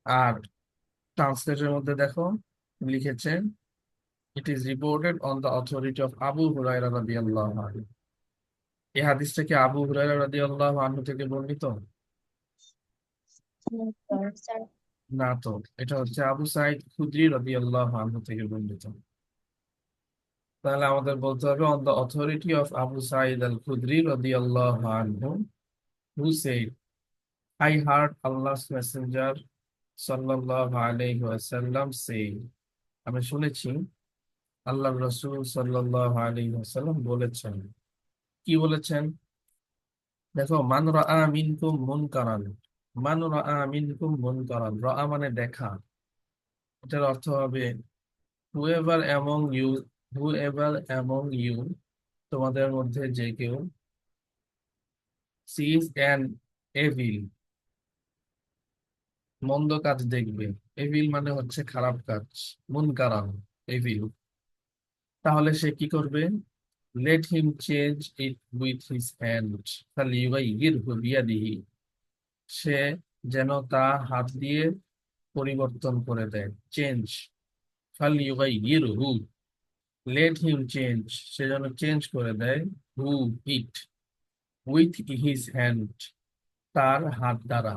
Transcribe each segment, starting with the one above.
আর ট্রান্সলেটের মধ্যে দেখো লিখেছে, it is reported on the authority of Abu Hurairah রাদিয়াল্লাহু আনহু। এই হাদিসটা কি আবু হুরায়রা রাদিয়াল্লাহু আনহু থেকে বর্ণিত? স্যার। না তো, এটা হচ্ছে আবু সাঈদ খুদরি রাদিয়াল্লাহু আনহু থেকে বর্ণিত। তাহলে আমাদের বলতে হবে on the authority of Abu Saeed al Khudri রাদিয়াল্লাহু আনহু, who said, I heard Allah's messenger sallallahu alayhi wasallam say, আমি শুনেছি আল্লাহ রসূল সাল্লাল্লাহু আলাইহি ওয়াসাল্লাম বলেছেন। কি বলেছেন? দেখো, মান রাআ মিনকুম মুনকারান, মান রাআ মিনকুম মুনকারান, রাআ মানে দেখা। এটার অর্থ হবে whoever among you, whoever among you, তোমাদের মধ্যে যে কেউ sees an evil, মন্দ কাজ দেখবে। এভিল মানে হচ্ছে খারাপ কাজ, মুনকারান, এভিল। তাহলে সে কি করবে? Let him change it with his hand, ফালিয়ুগাইয়িরহু বিয়াদিহি, সে যেন তা হাত দিয়ে পরিবর্তন করে দেয়। চেঞ্জ, ফালিয়ুগাইয়িরহু, লেট হিম চেঞ্জ, সে যেন চেঞ্জ করে দেয়, হু, ইট, উইথ হিজ হ্যান্ড, তার হাত দ্বারা।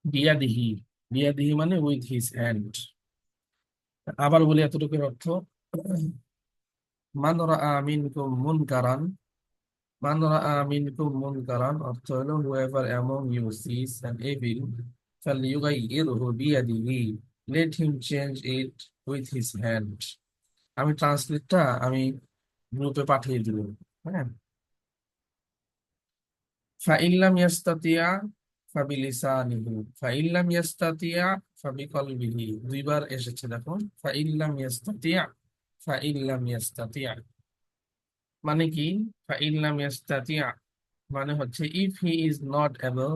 বিয়াদিহি, বিয়াদিহি মানে উইথ হিজ হ্যান্ড। আবার বলি এতটুকুর অর্থ, মান রাআ মিনকুম মুনকারান, মান রাআ মিনকুম মুনকারান অর্থ হলো whoever among you sees an evil ফালইয়ুগাইয়িরহু বিয়াদিহি, let him change it with his hand। আমি ট্রান্সলেটটা আমি গ্রুপে পাঠিয়ে দিব। হ্যাঁ, ফাইল্লাম ইয়াস্তাতিয়া ফাবিলিসানিহি, ফাইল্লাম ইয়াস্তাতিয়া ফাবিকলবিহি, দুইবার এসেছে দেখো, ফাইল্লাম ইয়াস্তাতিয়া, ফাইল্লাম ইয়াস্তাতিয়া মানে কি? ফাইল্লাম ইয়াস্তাতিয়া মানে হচ্ছে if he is not able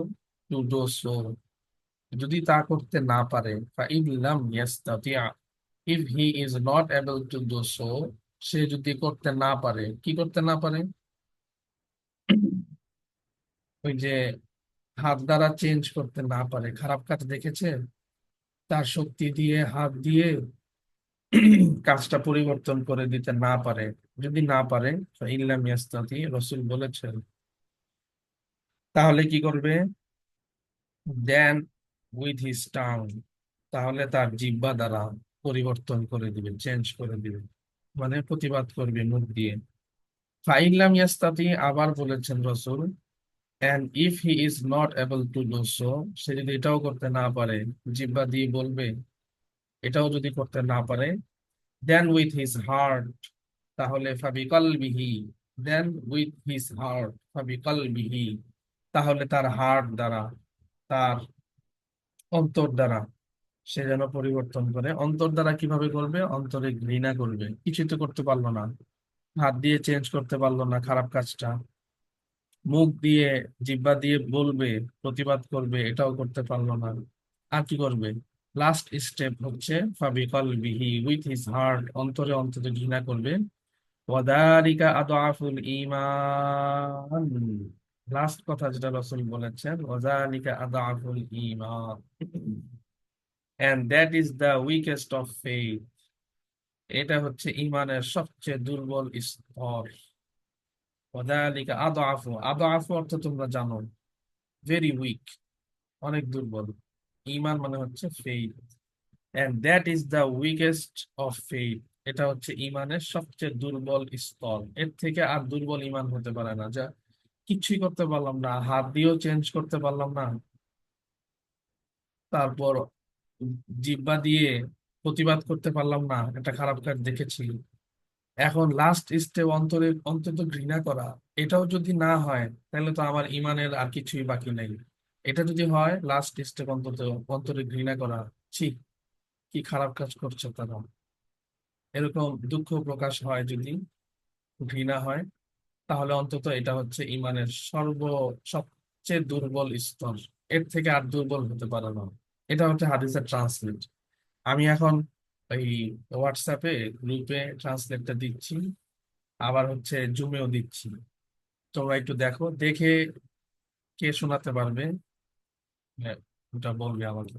to do so, যদি তা করতে না পারে। ফাইল্লাম ইয়াস্তাতিয়া, if he is not able to do so, সে যদি করতে না পারে, কি করতে না পারে? ওই যে হাত দ্বারা চেঞ্জ করতে না পারে, খারাপ কাজ দেখেছে, তার শক্তি দিয়ে হাত দিয়ে কাজটা পরিবর্তন করে দিতে না পারে, যদি না পারে, ফাইল্লাম ইয়াস্তাতি, রাসূল বলেছেন, তাহলে কি করবে? দেন উইথ হিজ টাং, তাহলে তার জিহ্বা দ্বারা পরিবর্তন করে দিবে, চেঞ্জ করে দিবে, মানে প্রতিবাদ করবে মুখ দিয়ে। ফাইল্লাম ইয়াস্তাতি, আবার বলেছেন রসুল, and if he is not able to do so, সে যদি এটাও করতে না পারে, জিহ্বা দিয়ে বলবে, এটাও যদি করতে না পারে, দেন উইথ হিজ হার্ট, তাহলে ফাবিকলবিহি, দেন উইথ হিজ হার্ট ফাবিকলবিহি, তাহলে তার হার্ট দ্বারা, তার অন্তর দ্বারা সে যেন পরিবর্তন করে। অন্তর দ্বারা কিভাবে করবে? অন্তরে ঘৃণা করবে, কিছুই তো করতে পারলো না, হাত দিয়ে চেঞ্জ করতে পারলো না খারাপ কাজটা, মুখ দিয়ে, জিহ্বা দিয়ে বলবে, প্রতিবাদ করবে, এটাও করতে পারলো না, আর কি করবে? লাস্ট স্টেপ হচ্ছে ফাবি কলবিহি, উইথ হিজ হার্ট, অন্তরে অন্তরে ঘৃণা করবে। ওয়াদালিকা আদআফুল ঈমান, লাস্ট কথা যেটা রাসূল বলেছেন, ওয়াদালিকা আদআফুল ঈমান, and that is the weakest of faith, এটা হচ্ছে ইমানের সবচেয়ে দুর্বল স্তর। ওয়াদালিকা আদআফু, আদআফু অর্থ তোমরা জানো, ভেরি উইক, অনেক দুর্বল। ইমান মানে হচ্ছে faith, and that is the weakest of faith, এটা হচ্ছে ইমানের সবচেয়ে দুর্বল স্তর। এর থেকে আর দুর্বল ইমান হতে পারে না, যা কিছুই করতে পারলাম না, হাত দিয়েও চেঞ্জ করতে পারলাম না, তারপর জিহ্বা দিয়ে প্রতিবাদ করতে পারলাম না, একটা খারাপ কাজ দেখেছি, এখন লাস্ট স্টেপ অন্তরে অন্তত ঘৃণা করা, এটাও যদি না হয়, তাহলে তো আমার ইমানের আর কিছুই বাকি নেই। এটা যদি হয়, লাস্ট স্টেপ অন্তত অন্তরে ঘৃণা করা, ছি, কি খারাপ কাজ করছে তারা, এরকম দুঃখ প্রকাশ হয়, যদি ঘৃণা হয়, তাহলে অন্তত এটা হচ্ছে ইমানের সবচেয়ে দুর্বল স্তর। এর থেকে আর দুর্বল হতে পারে না। এটা হচ্ছে হাদিসের ট্রান্সলেট। আমি এখন ওই হোয়াটসঅ্যাপে গ্রুপে ট্রান্সলেটটা দিচ্ছি, আবার হচ্ছে জুমেও দিচ্ছি। তোমরা একটু দেখো, দেখে কে শোনাতে পারবে, হ্যাঁ, ওটা বলবে আমাকে।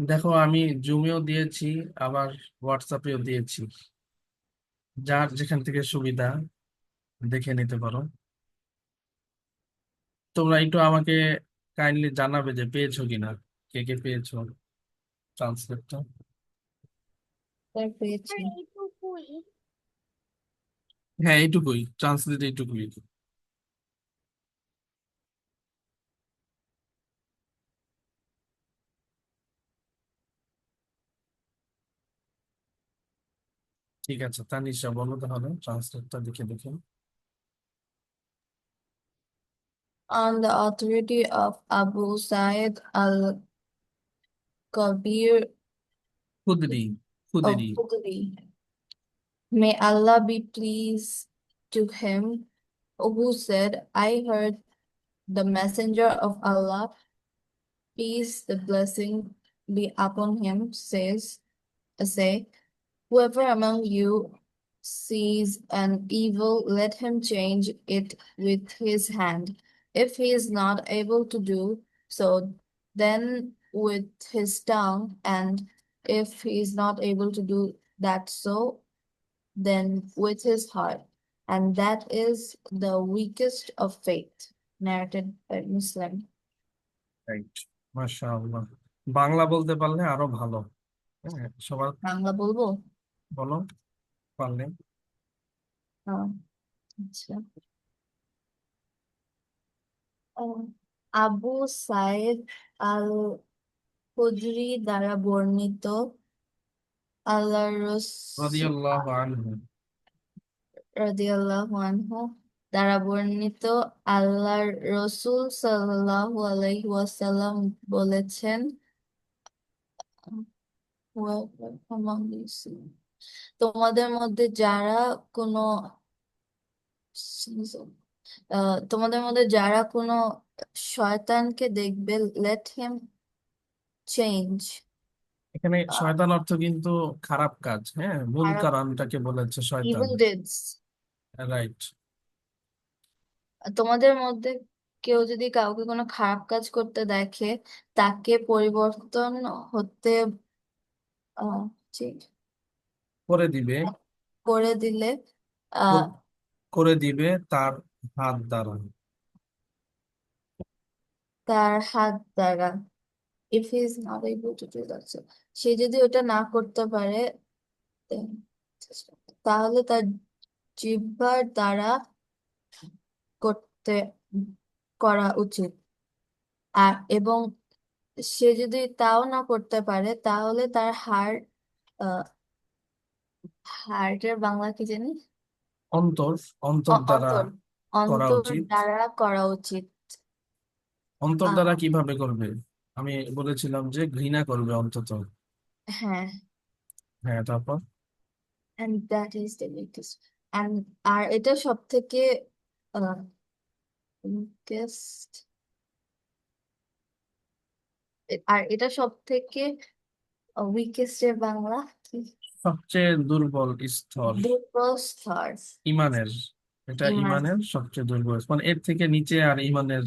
দেখো আমি জুমেও দিয়েছি, আবার হোয়াটসঅ্যাপেও দিয়েছি, যার যেখান থেকে সুবিধা দেখে নিতে পারো। তোমরা একটু আমাকে কাইন্ডলি জানাবে যে পেয়েছো কিনা, কে কে পেয়েছো ট্রান্সলেটটা। তার পেয়েছি। হ্যাঁ এইটুকুই ট্রান্সলেট, এইটুকুই। ঠিক আছে তানিশা, বলো তাহলে ট্রান্সলেটটা দেখে দেখে। On the authority of Abu Sa'id al-Kabir খুদরি, খুদরি। of Khudri, may Allah be pleased to him, who said, I heard the Messenger of Allah, peace the blessing be upon him, say, whoever among you sees an evil, let him change it with his hand. If he is not able to do so, then with his tongue, and if he is not able to do that so, then with his heart. And that is the weakest of faith. Narrated by Muslim. Right, মাশাআল্লাহ। বাংলা বলতে পারলে আরো ভালো। হ্যাঁ সবার। বাংলা বলবো? বলো পারলে। আহ, আচ্ছা। আহ, আবু সাইদ আল খুদরি দ্বারা বর্ণিত, আল্লাহ রাদিয়াল্লাহু আনহু। রাদিয়াল্লাহু আনহু দ্বারা বর্ণিত, আল্লাহর রসূল সাল্লাল্লাহু আলাইহি ওয়াসাল্লাম বলেছেন, whoever among these, তোমাদের মধ্যে যারা কোনো তোমাদের মধ্যে যারা কোনো শয়তানকে দেখবে, let him change, এখানে শয়তান অর্থ কিন্তু খারাপ কাজ, হ্যাঁ খারাপ, মুনকার আনটাকে বলেছে শয়তান। evil deeds। রাইট। তোমাদের মধ্যে কেউ যদি কাউকে কোনো খারাপ কাজ করতে দেখে, তাকে পরিবর্তন হতে আহ, জি- করে দিবে, করে দিলে, আহ, কর- করে দিবে তার হাত দ্বারা। তার হাত দ্বারা, if he is not able to do that, so, সে যদি ওটা না করতে পারে, then তাহলে তার জিহ্বার দ্বারা করতে করা উচিত। আর এবং সে যদি তাও না করতে পারে, তাহলে তার হার্টের বাংলা কি জানি, অন্তর, অন্তর দ্বারা অন্তর, করা অন্তর উচিত। দ্বারা করা উচিত। অন্তর আহ, দ্বারা কিভাবে করবে? আমি বলেছিলাম যে ঘৃণা করবে অন্তত। হ্যাঁ, হ্যাঁ তারপর। and that is the weakest, and আর এটা সব থেকে weakest, আর এটা সব থেকে উইকেস্ট এর বাংলা কি? সবচেয়ে দুর্বল স্তর দুর্বল স্তর। ইমানের, এটা ইমান। ইমানের সবচেয়ে দুর্বল স্তর। মানে এর থেকে নিচে আর ইমানের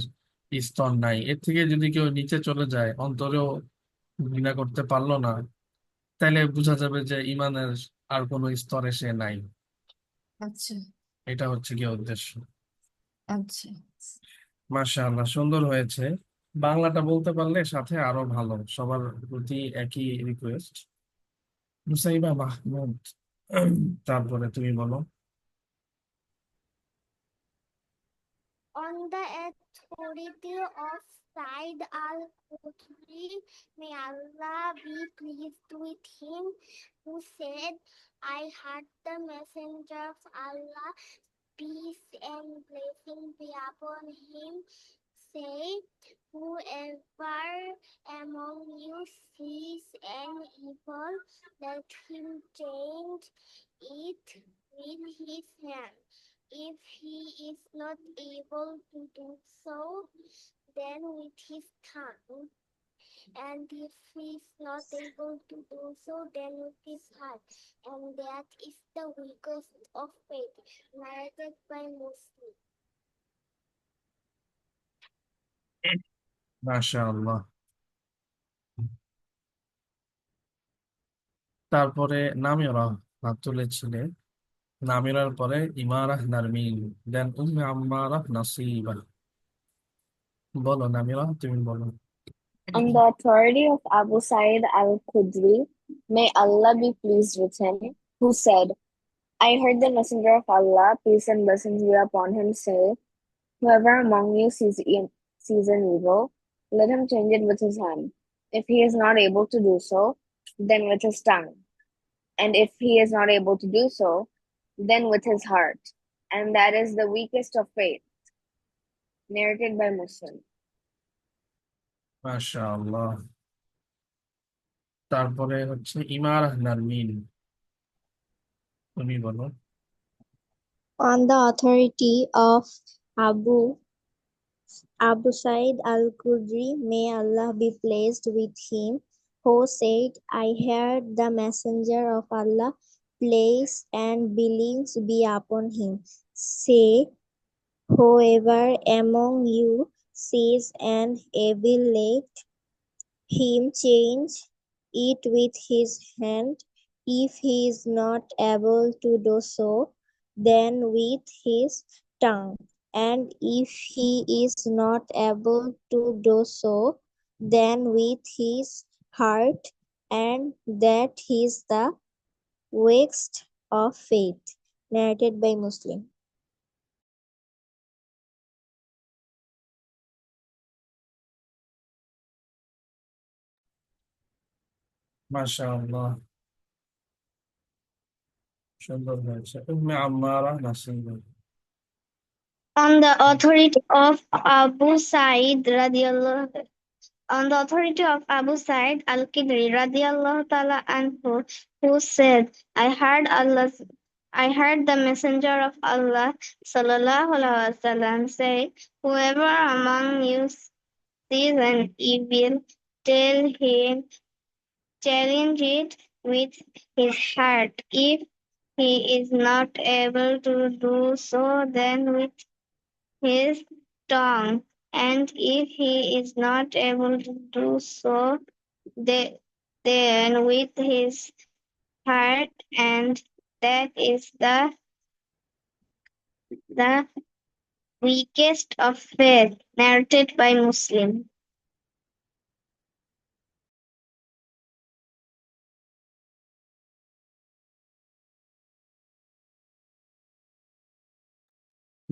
স্তর নাই। এর থেকে যদি কেউ নিচে চলে যায়, অন্তরেও ঘৃণা করতে পারলো না, তাহলে বোঝা যাবে যে ইমানের আর কোনো স্তরে সে নাই। আচ্ছা, এটা হচ্ছে কি উদ্দেশ্য। আচ্ছা। মাশাআল্লাহ, সুন্দর হয়েছে। বাংলাটা বলতে পারলে সাথে আরো ভালো। সবার প্রতি একই রিকোয়েস্ট। মুসাইবা মাহমুদ, তারপরে তুমি বলো। On the authority of Said al-Khudri, may Allah be pleased with him, who said, I heard the messenger of Allah, peace and blessing be upon him, say, whoever among you sees an evil, let him change it with his hand. If he is not able to do so, then with his tongue. And if he is not able to do so, then with his heart. And that is the weakest of faith. Narrated by Muslim. মাশাআল্লাহ। তারপরে নামিরা হাত তুলেছিলে, নামিরার পরে ইমারাহ নারমিন, দেন উম্মে আম্মারাহ নাসিবা। বলো নামিরা, তুমি বলো। On the authority of Abu Sa'id al-Khudri, may Allah be pleased with him, who said, I heard the Messenger of Allah, peace and blessings be upon him, say, whoever among you sees an evil, let him change it with his hand. If he is not able to do so, then with his tongue. And if he is not able to do so, then with his heart. And that is the weakest of faith, narrated by Muslim. মাশাআল্লাহ। তারপরে হচ্ছে ইমারাহ নারমিন, তুমি বলো। On the authority of Abu Sa'id al-Khudri, may Allah be pleased with him, who said, I heard the Messenger of Allah, peace and blessings be upon him, say, whoever among you sees an evil, let him change it with his hand. If he is not able to do so, then with his tongue. And if he is not able to do so, then with his heart. And that is the weakest of faith. Narrated by Muslim. মাশাআল্লাহ, সুন্দর হয়েছে। Umme আম্মারাহ নাসিবা। On the authority of Abu Sa'id radiallahu on the authority of Abu Sa'id al-Khudri radiallahu ta'ala anhu, who said, I heard the Messenger of Allah sallallahu alaihi wasallam say, whoever among you sees an evil, tell him, challenge it with his heart. If he is not able to do so, then with his tongue, and if he is not able to do so, then with his heart, and that is the weakest of faith, narrated by Muslim.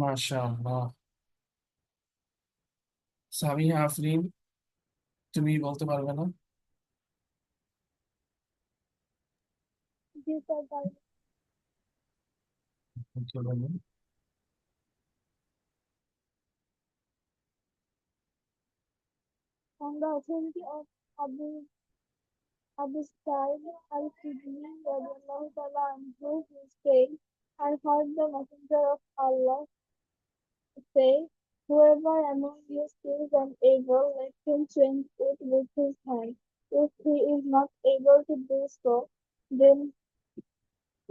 মাশাআল্লাহ। সামিয়া আফরিন, তুমি বলতে পারবে না? ওকে, বলো। On the authority of Abu Sa'id al-Khudri radiallahu ta'ala anhu, who said, I heard the Messenger of Allah say, whoever among you sees an evil, let him change it with his hand. If he is not able to do so, then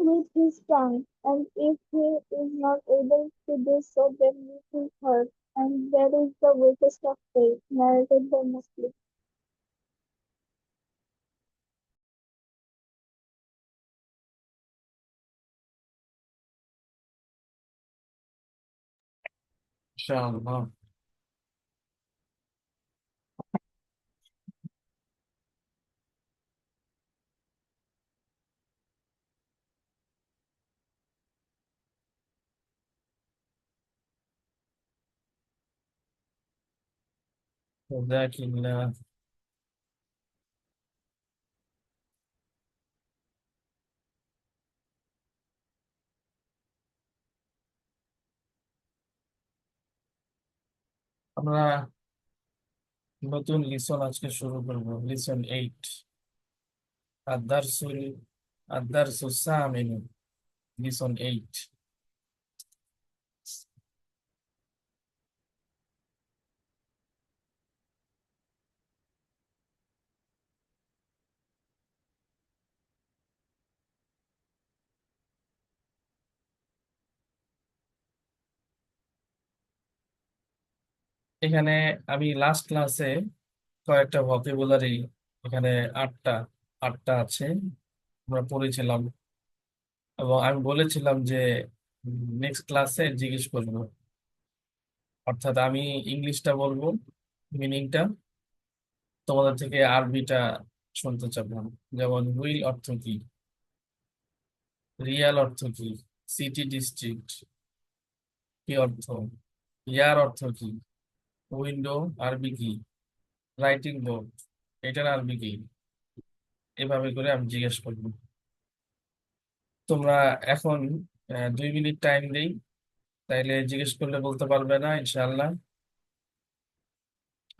with his tongue, and if he is not able to do so, then with his heart, and that is the weakest of faith, narrated by Muslim. মাশাআল্লাহ। জাযাকিল্লাহ। আমরা নতুন listen আজকে শুরু করব, listen 8, আদ-দারসুল আদ-দারসুস Samin, listen 8। এখানে আমি last ক্লাসে কয়েকটা ভোকাবুলারি, এখানে আটটা আটটা আছে, আমরা পড়েছিলাম, এবং আমি বলেছিলাম যে নেক্সট ক্লাসে জিজ্ঞেস করবো, অর্থাৎ আমি ইংলিশটা বলবো, মিনিংটা, তোমাদের থেকে আরবিটা শুনতে চাবো। যেমন হুইল অর্থ কি, রিয়াল অর্থ কি, সিটি ডিস্ট্রিক্ট কি অর্থ, ইয়ার অর্থ কি, উইন্ডো আরবি কি, রাইটিং বোর্ড এটার আরবি কি, এভাবে করে আমি জিজ্ঞেস করবো। তোমরা এখন 2 মিনিট টাইম দেই, তাইলে জিজ্ঞেস করলে বলতে পারবে না ইনশাআল্লাহ।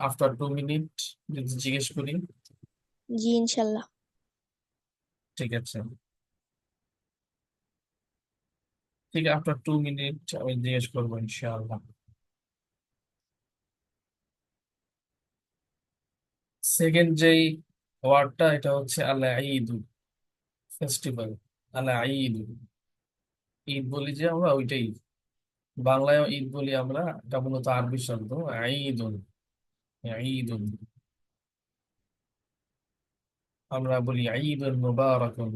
আফটার 2 মিনিট যদি জিজ্ঞেস করি, জি ইনশাল্লাহ। ঠিক আছে, ঠিক আফটার 2 মিনিট আমি জিজ্ঞেস করবো ইনশাআল্লাহ। সেকেন্ড যেই ওয়ার্ডটা, এটা হচ্ছে আল ঈদ, ফেস্টিভ্যাল। আল ঈদ, ঈদ বলি যে আমরা ওইটাই, বাংলায়ও ঈদ বলি আমরা, এটা মূলত আরবি শব্দ। ঈদুন, ঈদুন, আমরা বলি ঈদুল মুবারাকুন,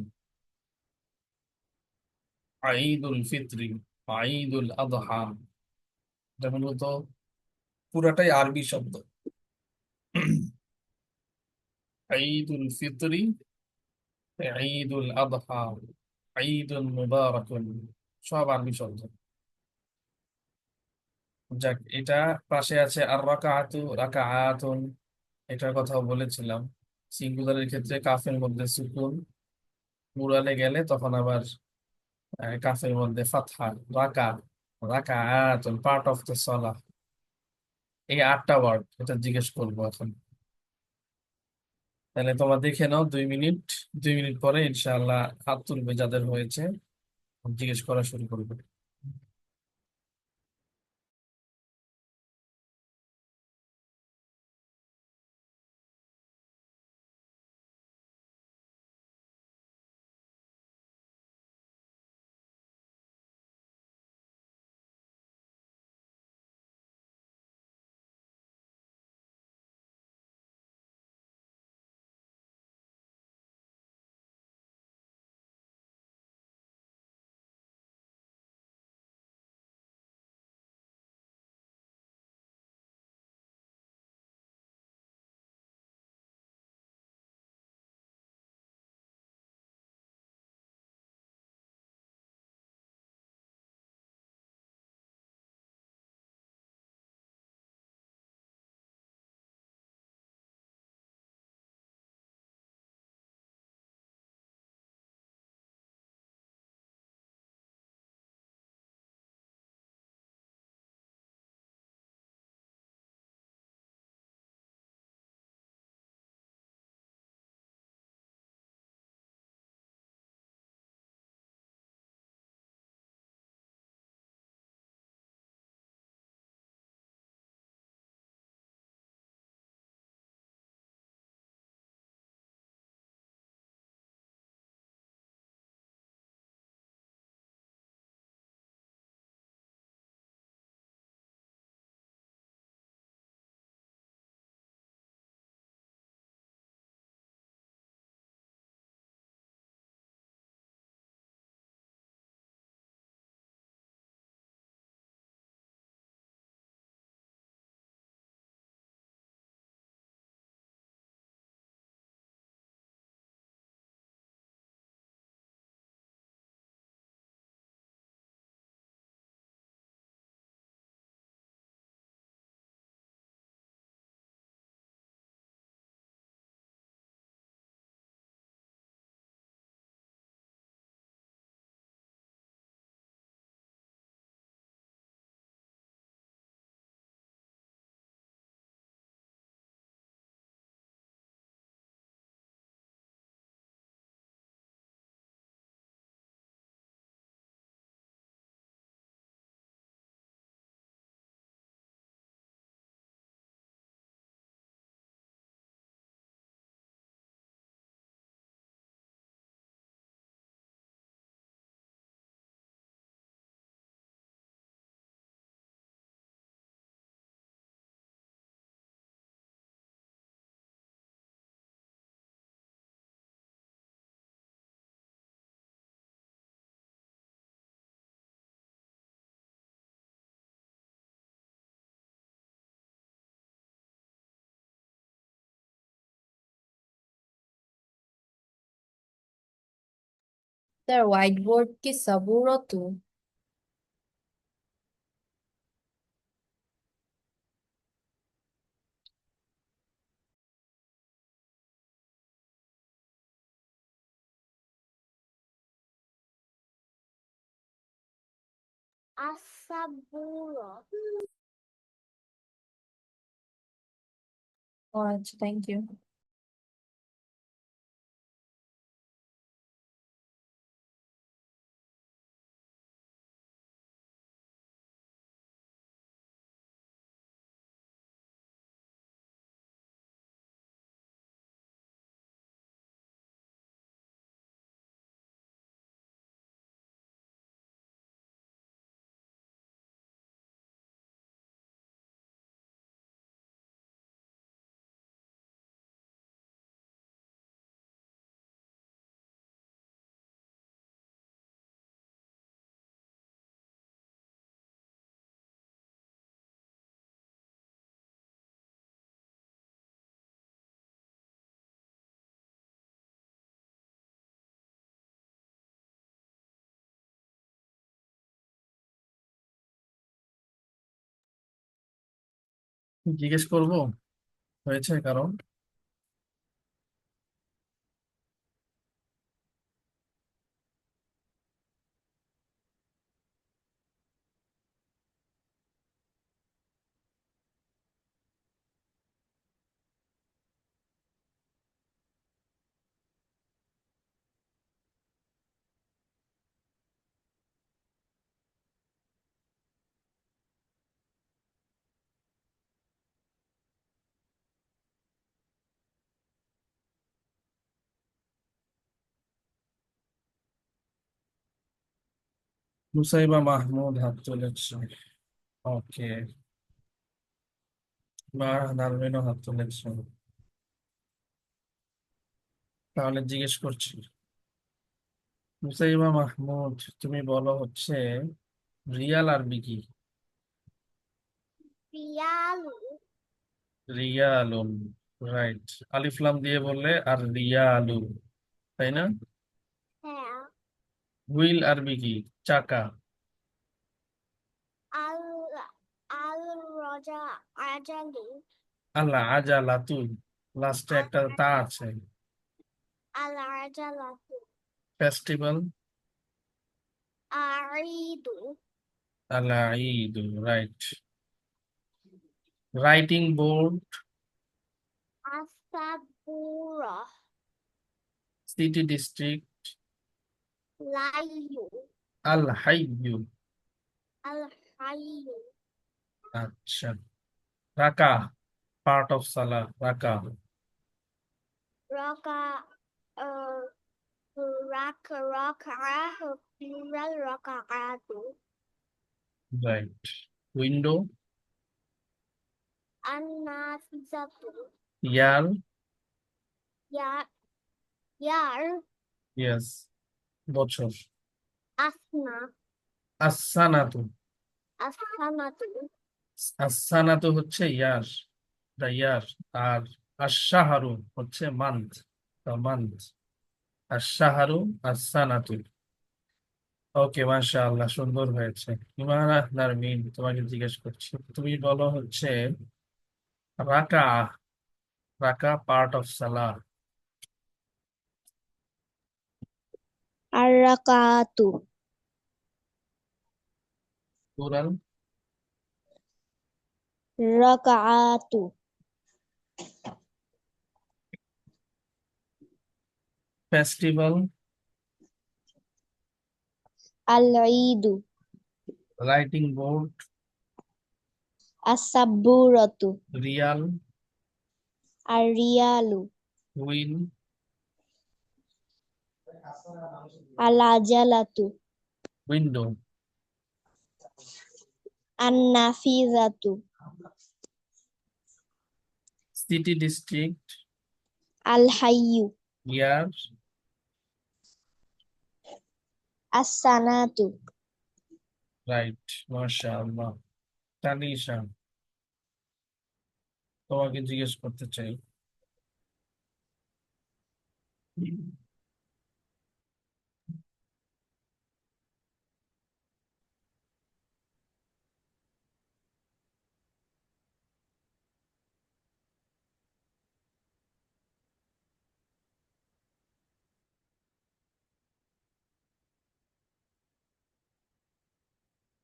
ঈদুল ফিত্রি, ঈদুল আদহা, এটা মূলত পুরাটাই আরবি শব্দ। ঈদুল ফিত্রি, ঈদুল আদহা, ঈদুল মুবারাকুন, সব আরবি শব্দ। যাক, এটা পাশে আছে আর রাকাআতু, রাকাআতুন, এটার কথাও বলেছিলাম। সিঙ্গুলারের ক্ষেত্রে কাফের মধ্যে সুকুন, প্লুরালে গেলে তখন আবার কাফের মধ্যে ফাতহা। রাকা, রাকাআতুন, পার্ট অফ দ্য সালাহ। এই 8টা ওয়ার্ড, এটা জিজ্ঞেস করবো এখন। তাহলে তোমরা দেখে নাও 2 মিনিট, 2 মিনিট পরে ইনশাআল্লাহ হাত তুলবে যাদের হয়েছে, জিজ্ঞেস করা শুরু করবে। তার হোয়াইট বোর্ড কি সাবুরতু? Asaburo. ও আচ্ছা, থ্যাংক ইউ। জিজ্ঞেস করব হয়েছে কারণ? মুসাইবা মাহমুদ হাত তুলেছে। ওকে, বা নারমিনও হাত তুলেছে। তাহলে জিজ্ঞেস করছি, মুসাইবা মাহমুদ, তুমি বলো হচ্ছে রিয়াল আরবি কি? Rialu. রিয়ালুন, রাইট। আলিফ লাম দিয়ে বললে আর রিয়ালু, তাই না? হ্যাঁ। হুইল আরবি কি? চাকা। Al Al Raja Ajali. আল্লাহ আজালাতু, লাস্টে একটা তা আছে। Al Ajalatu. Festival, Aridu. আল্লাহ Eid, right. Writing board, Asabura. City district, Layu. আল হাইয়ু। Al Hayu. আচ্ছা, রাকা, পার্ট অফ সালা, রাকা। Raka. Uh, Raka. Plural Rakaatu. Right. Window, Anafizatu. ইয়ার, Yar. Yar. ইয়েস, বছর। Asna. আসানাতু, Asanatu. আসানাতু হচ্ছে ইয়ার, দা ইয়ার। আর আশাহারু হচ্ছে মান্থ, দা মান্থ। আশাহারু, আসানাতু। ওকে, মাশাআল্লাহ, সুন্দর হয়েছে। ইমানা নারমিন, তোমাকে জিজ্ঞেস করছি, তুমি বলো হচ্ছে রাকা, রাকা part of Salah. Ar-raka'atu. Plural, Raka'atu. Festival, Al-Eidu. Writing board, As-saburatu. Real, Ar-riyalu. Wheel, Al-ajalatu. Window, An-nafizatu. City district, Al-hayyu. Year, As-sanatu. Right, মাশাআল্লাহ। তানিশা, তোমাকে জিজ্ঞেস করতে চাই,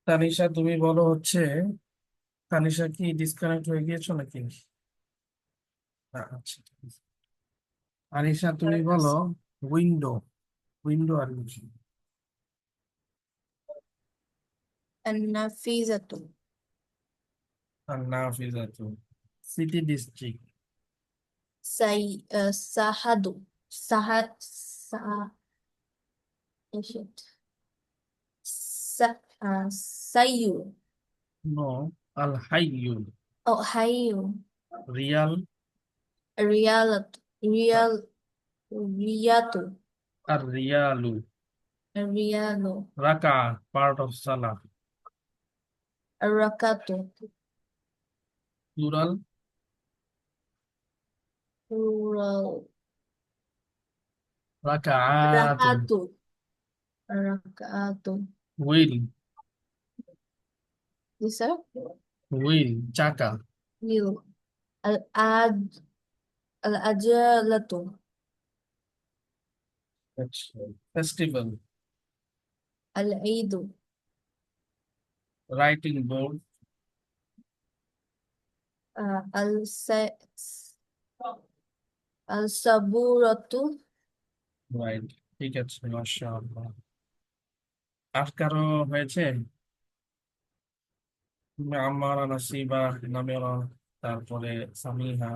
তানিশা তুমি বলো হচ্ছে, তানিশা কি ডিসকানেক্ট হয়ে গিয়েছো নাকি? আচ্ছা ঠিক আছে। আনিশা তুমি বলো উইন্ডো। উইন্ডো আর কি? النافذة আর নাফিজাতু। City district. ساحد سا ايش سيو নো। আল হাইয়ু। او حي রিয়াল। ريالة ريال رياتو আর রিয়ালু। ريالو রাকা পার্ট অফ সালাহ। الركاتو প্লুরাল। رورال রাকাআতুন। ركاتو ركاتو হুইল। لسه হুইল চাকা। يو العجلة ফেস্টিভ্যাল। العيد writing board. الس السبورة রাইট। ঠিক আছে মাশাআল্লাহ। আর কারো হয়েছে? আমার নাসিবা, নামেরা, তারপরে সামিহা।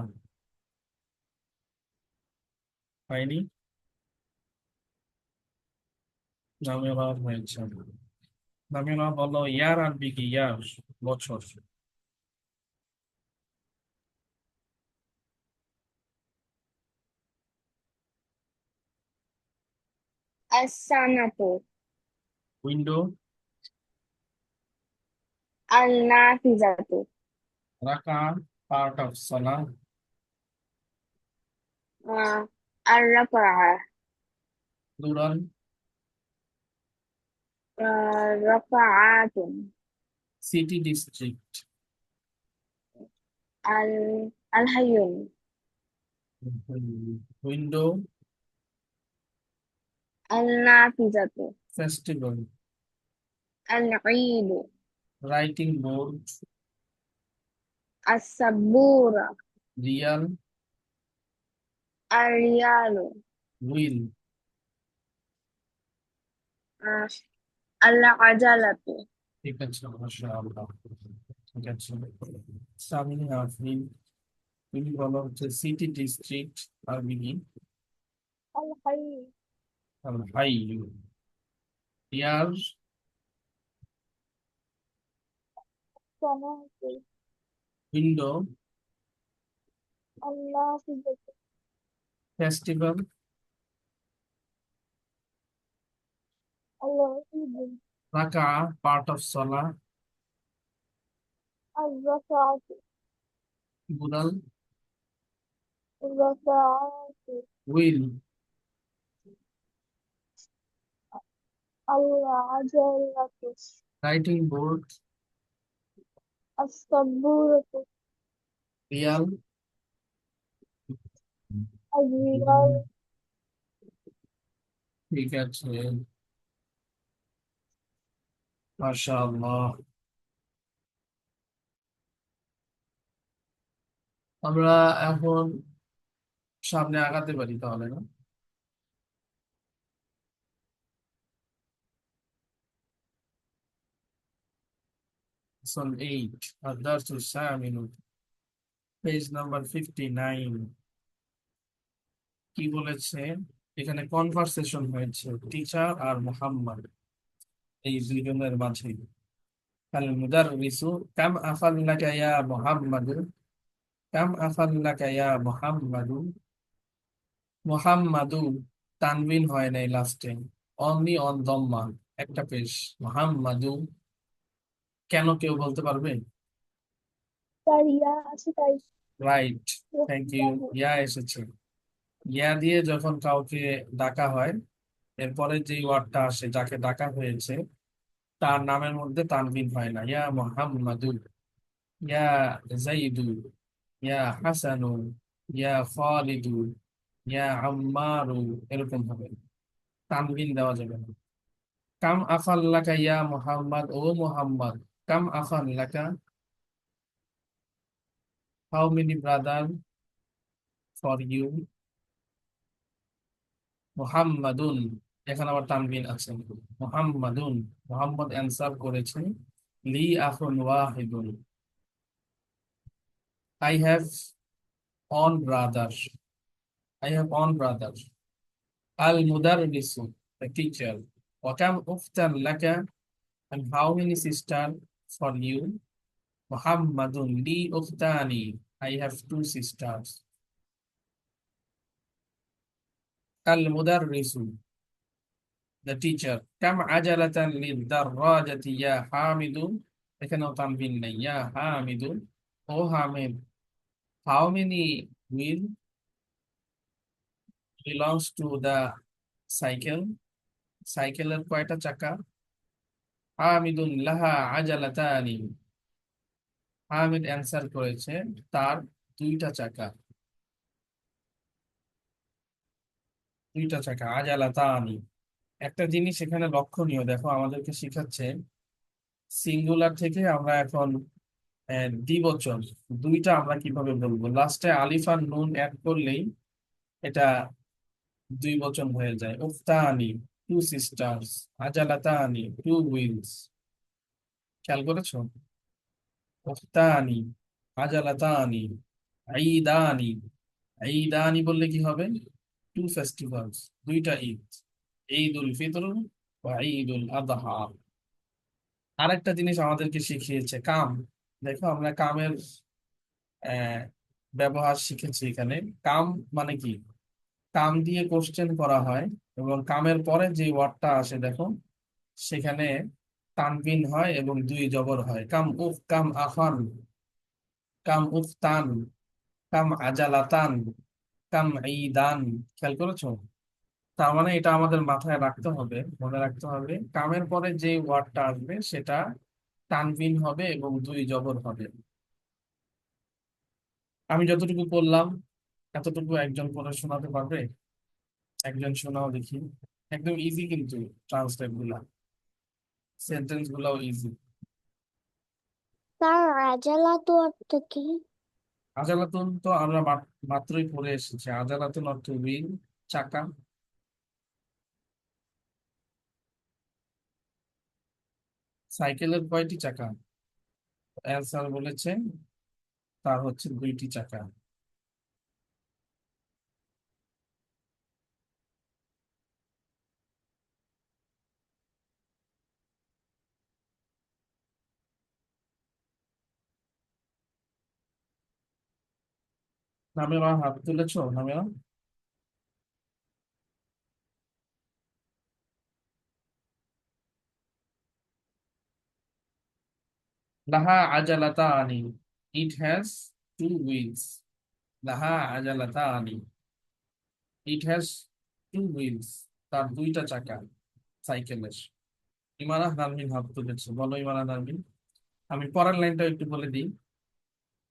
হয়নি? নামেরা হয়েছে। নামেরা বলো ইয়ার আরবি কি? ইয়ার বছর। السنة. উইন্ডো। النافذة. রাকা পার্ট অফ সালাহ। الركعة. Plural. ركعات. City district. الحي. Window. النافذة. Festival. العيد. Writing board. السبورة. Riyal. الريال. Wheel. آه، العجلة. ঠিক আছে মাশাআল্লাহ। ঠিক আছে। সামিহা আফরিন তুমি বলো হচ্ছে সিটি ডিস্ট্রিক্ট আরবি কি? الحي. আল হাইয়ু। ইয়ার। السنة. উইন্ডো। النافذة. ফেস্টিভ্যাল। العيد. রাকা পার্ট অফ সালাহ। الركعة. Plural. الركعات. Wheel. العجلة. Writing board. السبورة. Riyal. الريال. ঠিক আছে মাশাআল্লাহ। আমরা এখন সামনে আগাতে পারি তাহলে, না? Lesson 8 الدرس الثامن page number 59। কি বলেছে এখানে? কনভারসেশন হয়েছে টিচার আর মুহাম্মদ, এই দুইজনের মাঝে। আল মুদাররিসু কাম আফাল্লাকা ইয়া মুহাম্মাদু। কাম আফাল্লাকা ইয়া মুহাম্মাদু। মুহাম্মাদু তানবিন হয় নাই লাস্টে, অনলি অন দম্মা, একটা পেশ। মুহাম্মাদু কেন কেউ বলতে পারবে? তারিয়া আছে তাই রাইট, থ্যাংক ইউ। ইয়া এসেছে। ইয়া দিয়ে যখন কাউকে ডাকা হয়, এরপরে যে ওয়ার্ডটা আসে যাকে ডাকা হয়েছে তার নামের মধ্যে তানবিন হয় না। ইয়া মুহাম্মাদু, ইয়া যাইদু, ইয়া হাসানু, ইয়া খালিদু, ইয়া আম্মারু, এরকম হবে। তানবিন দেওয়া যাবে না। কাম আখান লাকা ইয়া মুহাম্মদ, ও মুহাম্মদ, কাম আখান লাকা, how many brother for you? মুহাম্মাদুন, এখানে আবার তানবিন আছে। মুহাম্মাদুন, মুহাম্মদ অ্যান্সার করেছে, লি আখুন ওয়াহিদুন, I have one brother, I have one brother. আল মুদাররিসু, দ্য টিচার, ওয়াকাম উখতান লাকা, and how many sisters for you? Muhammadun li ukhtani, I have two sisters. Al mudarrisu, the teacher, kam ajalatan lid darrajati ya hamidu, এখানেও তানবিন নাই, ইয়া হামিদু, ও Hamid, how many wheel belongs to the cycle? সাইকেলের কয়টা চাকা? হামিদুন Laha আজালাতানি, Hamid answer করেছে, তার দুইটা চাকা, দুইটা চাকা, আজালাতানি। একটা জিনিস এখানে লক্ষণীয়, দেখো আমাদেরকে শিখাচ্ছে সিঙ্গুলার থেকে আমরা এখন দ্বিবচন দুইটা আমরা কিভাবে বলবো। লাস্টে আলিফ আর নুন অ্যাড করলেই এটা দুই বচন হয়ে যায়। উফতানি, টু সিস্টার্স, আজালাতানি, টু হুইলস। খেয়াল করেছো? উফতানি, আজালাতানি, ঈদানি। ঈদানি বললে কি হবে? টু ফেস্টিভ্যালস, দুইটা ঈদ, ঈদ উল ফিতর ও ঈদ উল আদহা। আরেকটা জিনিস আমাদেরকে শিখিয়েছে কাম। দেখো আমরা কামের আহ, ব্যবহার শিখেছি এখানে। কাম মানে কি? কাম দিয়ে কোশ্চেন করা হয় এবং কামের পরে যে ওয়ার্ডটা আসে দেখো সেখানে তানবিন হয় এবং দুই জবর হয়। কাম উফ, কাম আখান, কাম উফতান, কাম আজালাতান, কাম ঈদান। খেয়াল করেছো? তার মানে এটা আমাদের মাথায় রাখতে হবে, মনে রাখতে হবে, কামের পরে যে ওয়ার্ডটা আসবে সেটা তানবিন হবে এবং দুই জবর হবে। আমি যতটুকু বললাম এতটুকু একজন পড়ে শোনাতে পারবে? একজন শোনাও দেখি। একদম ইজি কিন্তু, ট্রান্সলেট গুলা, সেন্টেন্স গুলাও ইজি। স্যার আজালাতু অর্থ কি? আজালাতুন তো আমরা মাত্রই পড়ে এসেছি। আজালাতুন অর্থ হুইল, চাকা। সাইকেলের কয়টি চাকা? অ্যান্সার বলেছে তার হচ্ছে দুইটি চাকা। নামেরা হাত তুলেছো? নামেরা, লাহা আজালাতানি, ইট হ্যাজ টু হুইলস। লাহা আজালাতানি, ইট হ্যাজ টু হুইলস, তার দুইটা চাকা সাইকেলের। ইমারা নারমিন হাত তুলেছে, বলো ইমারা নারমিন। আমি পরের লাইনটা একটু বলে দিই।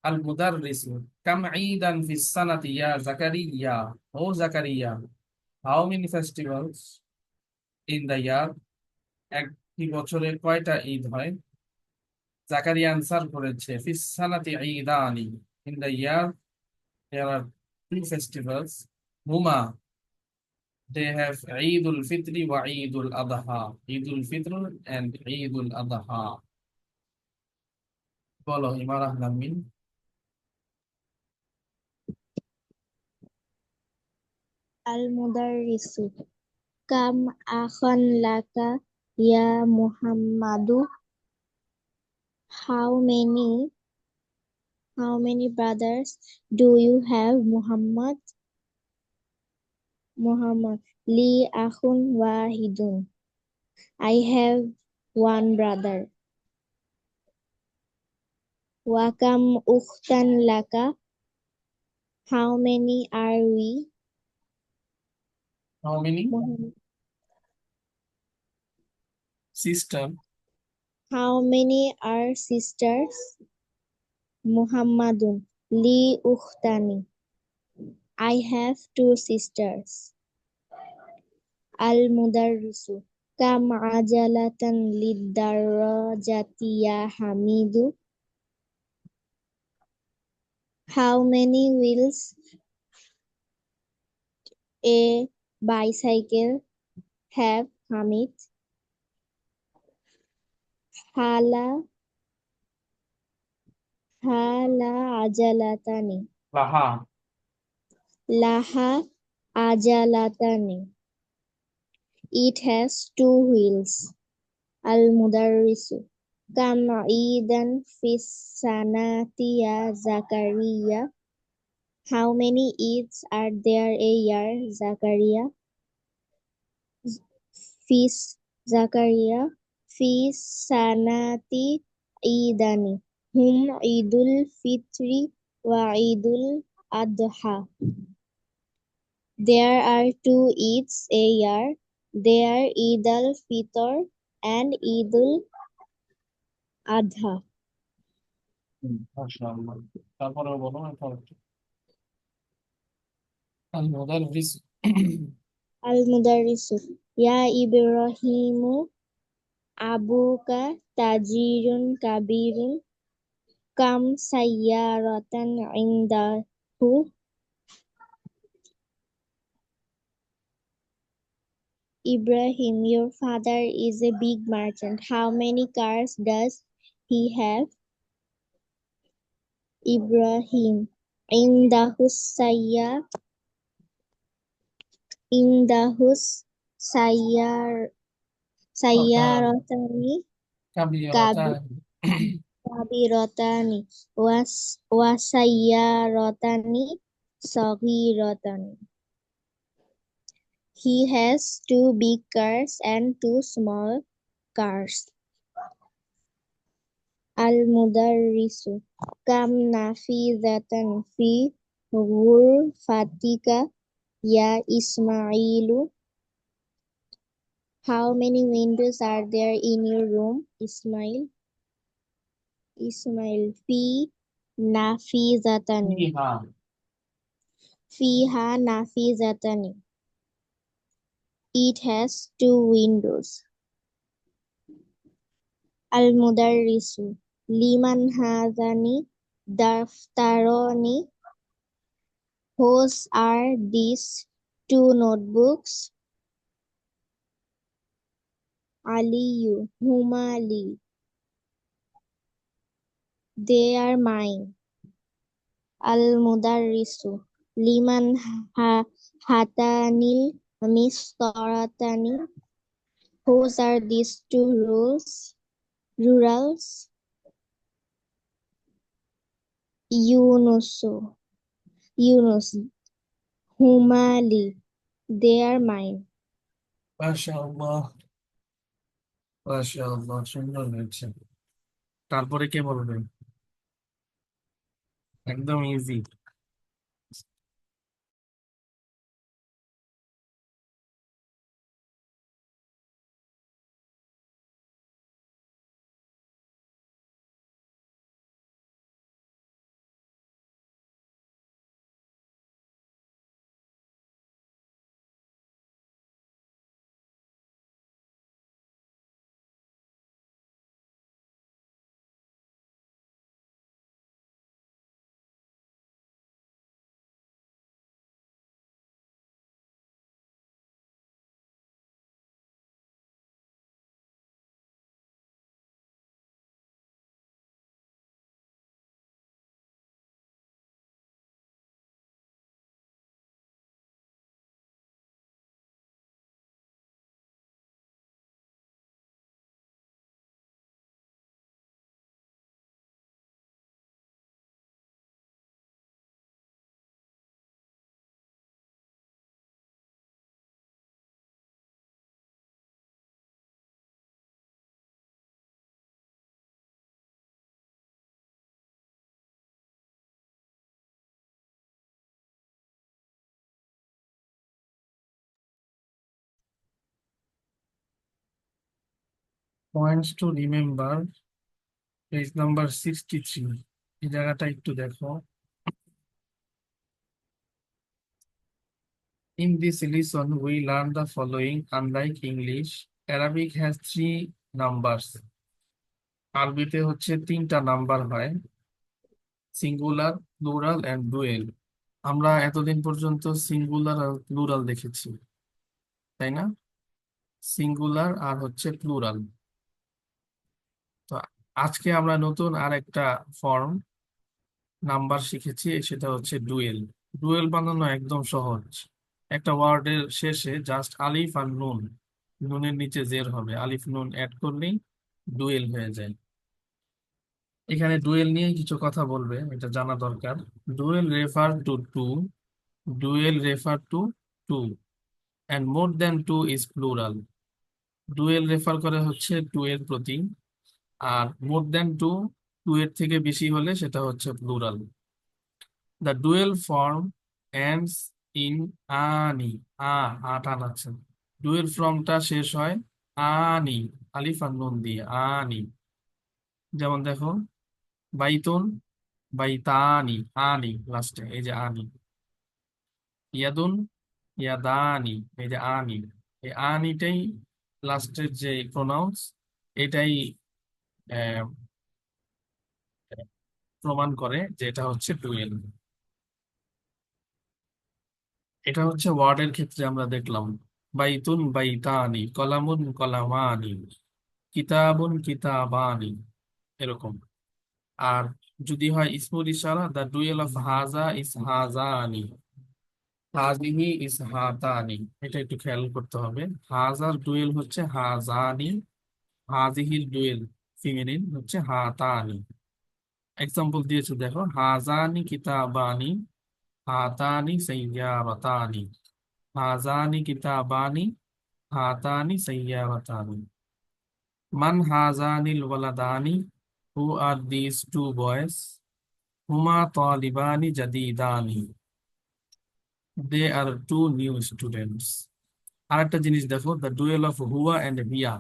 আল মুদাররিসু, কাম ঈদান ফিস সানাতি ইয়া Zakariya, O Zakariya, how many festivals in the year? একটি বছরে কয়টা ঈদ হয়? জাকারিয়া আনসার করেছে, ফিস সানাতি ঈদানি, in the year there are two festivals, হুমা, they have ঈদুল ফিতরি ওয়া ঈদুল আদহা, ঈদুল ফিতর and ঈদুল আদহা। বলো ইমারা নারমিন। আল মুদাররিসু, কাম আখান লাকা ইয়া Muhammadu, how many brothers do you have, Muhammad? Li akhun wahidun, I have one brother. Wa kam ukhtan laka, how many are we? How many Muhammad. sister? How many are sisters? Muhammadun li ukhtani, I have two sisters. Al mudarrisu, Kam ajalatan lidarajati ya Hamidu. How many wheels a bicycle have, Hamid? Hala ajalatani. Laha Laha ajalatani. It has two wheels. Al-Mudarrisu. Kam idan fis sanati ya Zakaria. How many Eids are there a year, Zakaria? Fis Zakaria. Fis sanati idani. Hum Idul Fitri wa Idul Adha. There are two Eids a year. They are Eid al-Fitr and Idul Adha. মাশাআল্লাহ তারপরে বলো এখন المدرس Al-Mudarrisu. Ya Ibrahimu abuka tajirun kabirun. Kam sayyaratan indahu. Ibrahim, your father is a big merchant. How many cars does he have? Ibrahim, indahus sayyar sayyaratani কাবিরাতান kabirotani wasayyaratani saghiratani. He has two big cars and two small cars. Al-Mudarrisu. Kam nafizatan fi ghurfatika ya Ismailu. How many windows are there in your room, Ismail? Ismail. Fi nafizatani. ফিহা Fiha nafizatani. It has two windows. Al-Mudarrisu. Liman hadhani daftaroni. Whose are these two notebooks? Aliyu. Humali. They are mine. Al-Mudarrisu. Liman hatanil mistaratani. Whose are these two rurals? Yunus. Humali. They are mine. মাশাআল্লাহ মাশাআল্লাহ সুন্দর হয়েছে তারপরে কে বলবে একদম easy points to remember page number 63 এই জায়গাটা একটু দেখো In this lesson, we learn the following. Unlike English, Arabic has three numbers. আরবিতে হচ্ছে তিনটা নাম্বার হয়, সিঙ্গুলার, প্লুরাল এন্ড ডুয়েল। আমরা এতদিন পর্যন্ত সিঙ্গুলার আর প্লুরাল দেখেছি, তাই না? সিঙ্গুলার আর হচ্ছে প্লুরাল। তো আজকে আমরা নতুন আর একটা ফর্ম নাম্বার শিখেছি, সেটা হচ্ছে ডুয়েল। ডুয়েল বানানো একদম সহজ। একটা ওয়ার্ডের শেষে জাস্ট আলিফ আর নুন, নুনের নিচে জের হবে, আলিফ নুন অ্যাড করলেই ডুয়েল হয়ে যায়। এখানে ডুয়েল নিয়ে কিছু কথা বলবে, এটা জানা দরকার। Dual refer to two, dual refer to two, and more than two is plural. Dual refer করে হচ্ছে টু এর প্রতি, আর মোর দ্যান টু, টু এর থেকে বেশি হলে সেটা হচ্ছে plural. The dual form ends in আনি, টান আছে। ডুয়েল ফর্মটা শেষ হয় আনি, আলিফ আর নুন দিয়ে, আনি। যেমন দেখো, বাইতুন, বাইতানি, আনি লাস্টে, এই যে আনি। ইয়াদুন, ইয়াদানি, এই যে আনি। এই আনিটাই লাস্টের যে প্রোনাউন্স, এটাই আহ, প্রমাণ করে যে এটা হচ্ছে ডুয়েল। এটা হচ্ছে ওয়ার্ডের ক্ষেত্রে আমরা দেখলাম, বাইতুন বাইতানি, কলামুন কলামানি, কিতাবুন কিতাবানি, এরকম। আর যদি হয় ইসমুল ইশারা, দ্য ডুয়েল অফ হাজা ইস হাজানি, হাজিহি ইস হাতানি, এটা একটু খেয়াল করতে হবে। হাজার ডুয়েল হচ্ছে হাজানি, হাজিহির ডুয়েল ফিমেনিন হচ্ছে হাতানি। এক্সাম্পল দিয়েছে দেখো, হাজানি কিতাবানি, হাতানি সাইয়ারাতানি, হাজানি কিতাবানি, হাতানি সাইয়ারাতানি। মান হাজানিল ওয়ালাদানি, who are this two boys, হুমা তালিবানি জাদিদানি, they are two new students. আর একটা জিনিস দেখো, দ্য ডুয়েল অফ হুয়া এন্ড হিয়া।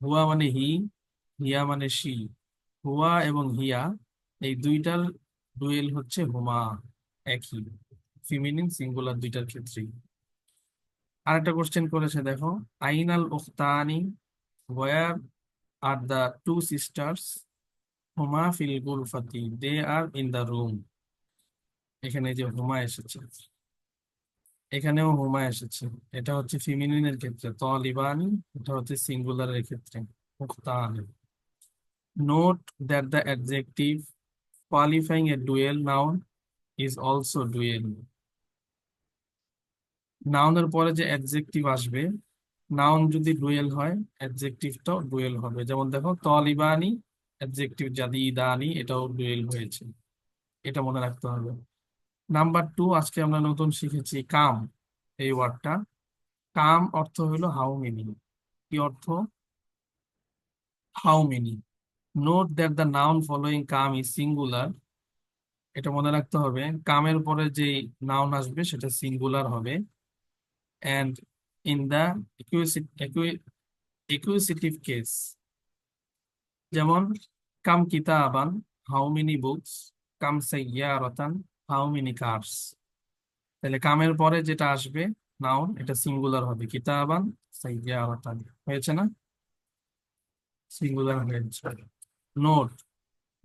হুয়া মানে হি, হিয়া মানে শি। হুয়া এবং হিয়া এই দুইটার ডুয়েল হচ্ছে হুমা, একই, ফিমিনিন সিঙ্গুলার দুইটার ক্ষেত্রেই। আর একটা কোশ্চেন করেছে দেখো, আইনাল উখতানি, where are the two sisters, হুমা ফিল গুরফাতি, they are in the room. এখানে যে হুমা এসেছে, এখানেও হুমা এসেছে। এটা হচ্ছে ফিমিনিনের ক্ষেত্রে তলিবানি, এটা হচ্ছে সিঙ্গুলারের ক্ষেত্রে উখতানি। Note that the adjective qualifying a dual noun is also dual. নাউনের পরে যে অ্যাডজেক্টিভ আসবে, নাউন যদি ডুয়েল হয় অ্যাডজেক্টিভটাও ডুয়েল হবে। যেমন দেখো, তলিবানি অ্যাডজেক্টিভ জাদিদানি, এটাও ডুয়েল হয়েছে, এটা মনে রাখতে হবে। নাম্বার টু, আজকে আমরা নতুন শিখেছি কাম, এই ওয়ার্ডটা। কাম অর্থ হলো হাউ মেনি। কি অর্থ? How many. Note that the noun following কাম ইজ সিঙ্গুলার। এটা মনে রাখতে হবে, কামের পরে যে নাউন আসবে সেটা সিঙ্গুলার হবে। And in the accusative case, যেমন কাম কিতাবান, হাউ মেনি বুকস, কাম সাইয়ারাতান, হাউ মেনি কার্স। তাহলে কামের পরে যেটা আসবে নাউন, এটা সিঙ্গুলার হবে, কিতাবান সাইয়ারাতান, হয়েছে না? সিঙ্গুলার হয়েছে। Note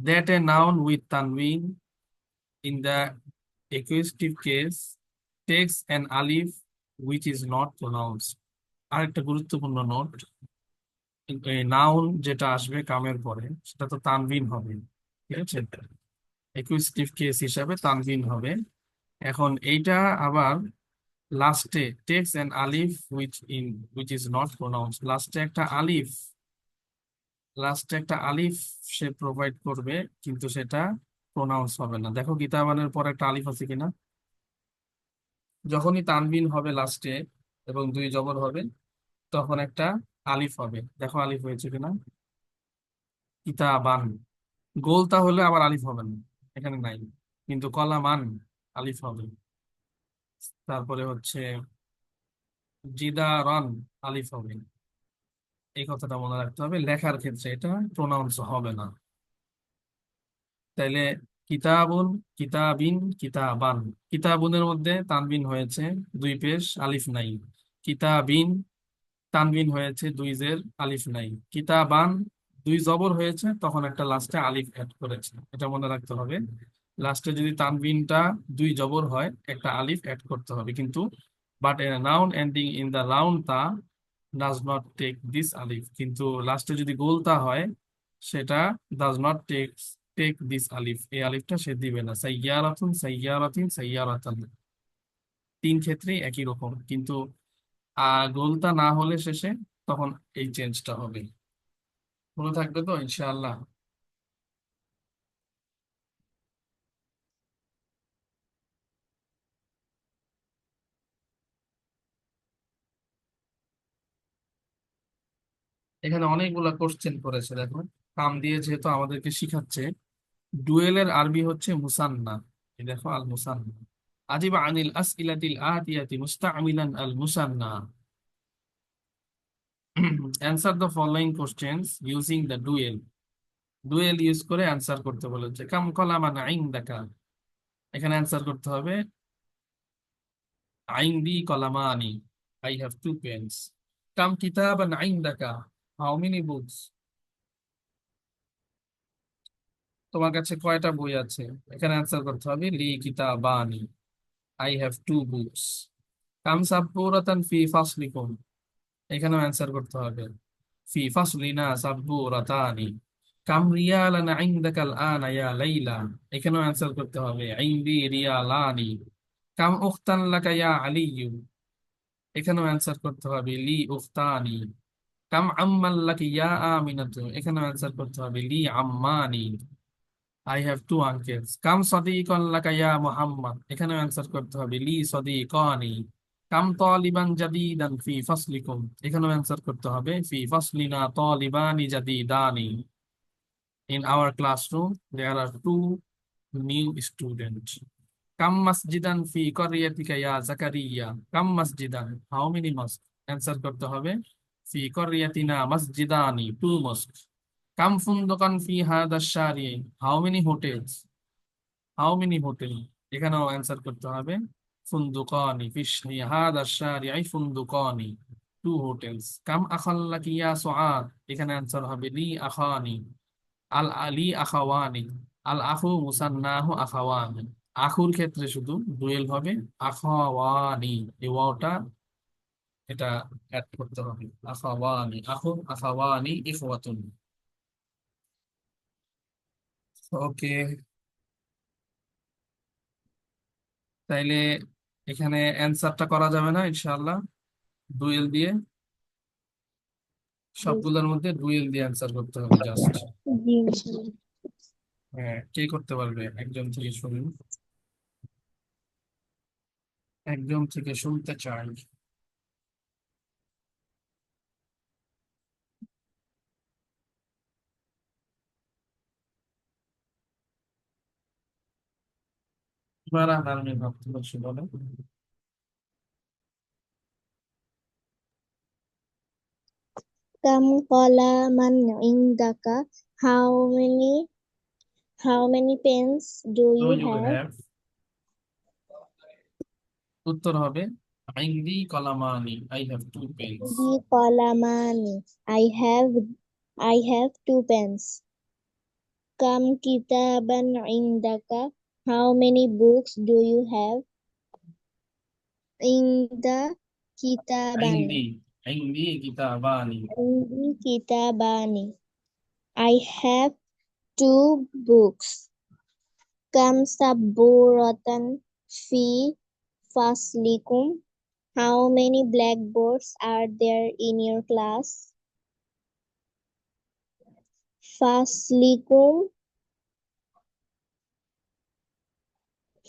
that a noun with tanween in the accusative case takes an alif which is not pronounced. আরেকটা গুরুত্বপূর্ণ নোট, নাউন যেটা আসবে কামের পরে সেটা তো তানবিন হবে, ঠিক আছে? একুয়েস্টিভ কেস হিসাবে তানবিন হবে। এখন এইটা আবার লাস্টে text and Alif which is not pronounce, লাস্টে একটা আলিফ সে প্রোভাইড করবে, কিন্তু সেটা প্রোনাউন্স হবে না। দেখো কিতাবানের পর একটা আলিফ আছে কিনা? যখনই তানবিন হবে লাস্টে এবং দুই জবর হবে, তখন একটা আলিফ হবে। দেখো আলিফ হয়েছে কিনা? কিতাবান। গোলতা হলে আবার আলিফ হবে না, এখানে নাই, কিন্তু কলামান আলিফ হবে। তারপরে হচ্ছে জিদারান আলিফ হবে। এই কথাটা মনে রাখতে হবে, লেখার ক্ষেত্রে এটা প্রোনাউন্স হবে না। তাইলে কিতাবুন, কিতাবিন, কিতাবান। কিতাবুনের মধ্যে তানবিন হয়েছে, দুই পেশ, আলিফ নাই। কিতাবিন, তানবিন হয়েছে, দুই জের, আলিফ নাই। কিতাবান দুই জবর হয়েছে, তখন একটা লাস্টে আলিফ অ্যাড করেছে, এটা মনে রাখতে হবে। লাস্টে যদি তানবিনটা দুই জবর হয়, একটা আলিফ অ্যাড করতে হবে, কিন্তু but a noun ending in the round তা ডাজ নট টেক দিস আলিফ, কিন্তু লাস্টে যদি গোলতা হয়, সেটা ডাজ নট টেক দিস আলিফ, এই আলিফটা সে দিবে না। সাইয়ারাতুন, সাইয়ারাতিন, সাইয়ারাতান, তিন ক্ষেত্রেই একই রকম, কিন্তু গোলতা না হলে শেষে, তখন এই চেঞ্জটা হবে। মনে থাকবে তো ইনশাআল্লাহ? এখানে অনেকগুলা কোশ্চেন করেছে, দেখো। কাম দিয়ে যেহেতু আমাদেরকে শিখাচ্ছে, ডুয়েলের আরবি হচ্ছে মুসান্না। এই দেখো, আল মুসান্না। আজিবা আনিল আসইলাতিল আতিয়াতি মুস্তামিলান আল মুসান্না। Answer the following questions using the dual. Dual use করে অ্যান্সার করতে বলেছে। কাম কলামান ইনদাকা, এখানে অ্যান্সার করতে হবে আইনদি কলামানি, আই হ্যাভ টু পেন্স। কাম কিতাবান ইনদাকা, হাউ মেনি বুকস, তোমার কাছে কয়টা বই আছে, এখানে অ্যান্সার করতে হবে লি কিতাবানি, আই হ্যাভ টু বুকস। কাম সাব্বুরাতান ফি ফাসলিকুম, এখানেও অ্যান্সার করতে হবে ফি ফাসলিনা সাব্বুরাতানি। কাম রিয়ালান ইনদাকাল আনা ইয়া লাইলা, এখানেও অ্যান্সার করতে হবে ইনদি রিয়ালানি। কাম উখতান লাকা ইয়া আলিয়্যু, এখানেও অ্যান্সার করতে হবে লি উখতানি। কাম আম্মান লাকি ইয়া আমিনাতু, এখানেও অ্যান্সার করতে হবে লি আম্মানি, আই হ্যাভ টু আঙ্কেলস। কাম সাদিকান লাকা ইয়া মুহাম্মদ, এখানেও অ্যান্সার করতে হবে লি সাদিকানি। কাম তালিবান জাদিদান ফি ফাসলিকুম, এখানেও অ্যান্সার করতে হবে ফি ফাসলিনা তালিবানি জাদিদানি। In our classroom, there are two new students. Kam masjidan fi qaryatika ya Zakaria? Kam masjidan? How many mosques? Answer করতে হবে fi qaryatina masjidani, two mosques. Kam fundukan fi hadha shari? How many hotels? How many hotel? এখানেও answer করতে হবে ফুন্দুকানি, fi hadha shari ফুন্দুকানি, two hotels. কাম আখাল্লাকি ইয়া সুআদ, এখানে answer হবে লি আখানি। আল আলী আখাওয়ানি, আল আখু মুসান্নাহু আখাওয়ানি। আখুর ক্ষেত্রে শুধু dual হবে আখাওয়ানি, এই ওয়াওটা এটা অ্যাড করতে হবে। আখাওয়ানি, আখু আখাওয়ানি ইখওয়াতুন। ওকে, তাইলে এখানে অ্যান্সারটা করা যাবে না ইনশাআল্লাহ ডুয়েল দিয়ে? সবগুলোর মধ্যে ডুয়েল দিয়ে অ্যান্সার করতে হবে জাস্ট। জি ইনশাআল্লাহ। হ্যাঁ, কে করতে পারবে একজন থেকে শুনুন, একজন থেকে শুনতে চাই। এবার আর ভাবতে পারছি, বলে। Kam qala man indaka? How many pens do Do you you have? have? উত্তর হবে আইন্দি কলামানি, I have two pens. Di qalamani. I have two pens. Kam kitaban indaka? How many books do you have? Inda kitabani. আইন্দি কিতাবানি। Indi kitabani. I have two books. Kam saburatan fi faslikum? How many blackboards are there in your class? Faslikum